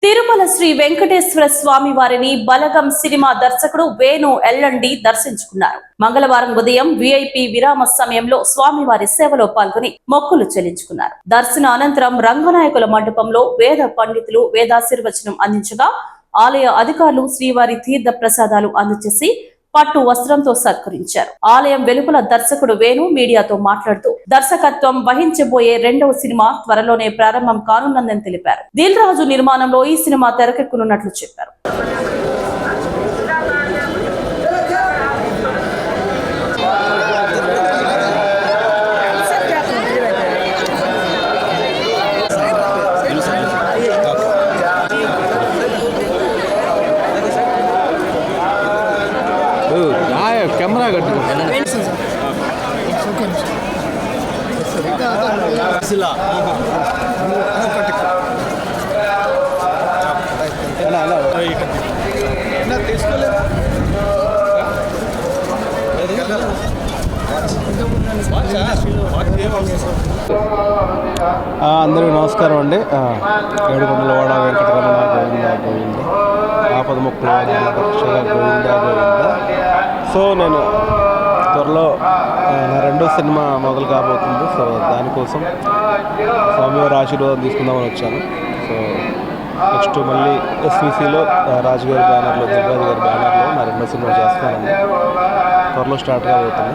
తిరుమల శ్రీ వెంకటేశ్వర స్వామి వారిని బలగం సినిమా దర్శకుడు వేణు ఎల్లండి దర్శించుకున్నారు. మంగళవారం ఉదయం విఐపి విరామ సమయంలో స్వామివారి సేవలో పాల్గొని మొక్కులు చెల్లించుకున్నారు. దర్శన అనంతరం రంగనాయకుల మండపంలో వేద పండితులు వేదాశీర్వచనం అందించగా ఆలయ అధికారులు శ్రీవారి తీర్థ ప్రసాదాలు అందజేసి పట్టు వస్త్రంతో సత్కరించారు. ఆలయం వెలుపల దర్శకుడు వేణు మీడియాతో మాట్లాడుతూ దర్శకత్వం వహించబోయే రెండవ సినిమా త్వరలోనే ప్రారంభం కానుందని తెలిపారు. దిల్ రాజు నిర్మాణంలో ఈ సినిమా తెరకెక్కనున్నట్లు చెప్పారు. कैमरा అందరికీ నమస్కారం అండి. ఏడుకొండలవాడ వెంకటరమణ గోవింద గోవింద ఆపద ముక్కుల గోవింద గోవింద. సో నేను త్వరలో నా రెండో సినిమా మొదలు కాబోతుంది. సో దానికోసం స్వామివారి ఆశీర్వాదం తీసుకుందామని వచ్చాను. సో నెక్స్ట్ మళ్ళీ ఎస్విసిలో రాజుగారి బ్యానర్లో దిల్రాజు గారి బ్యానర్లో నా రెండో సినిమా చేస్తానండి. త్వరలో స్టార్ట్ కాబోతుంది.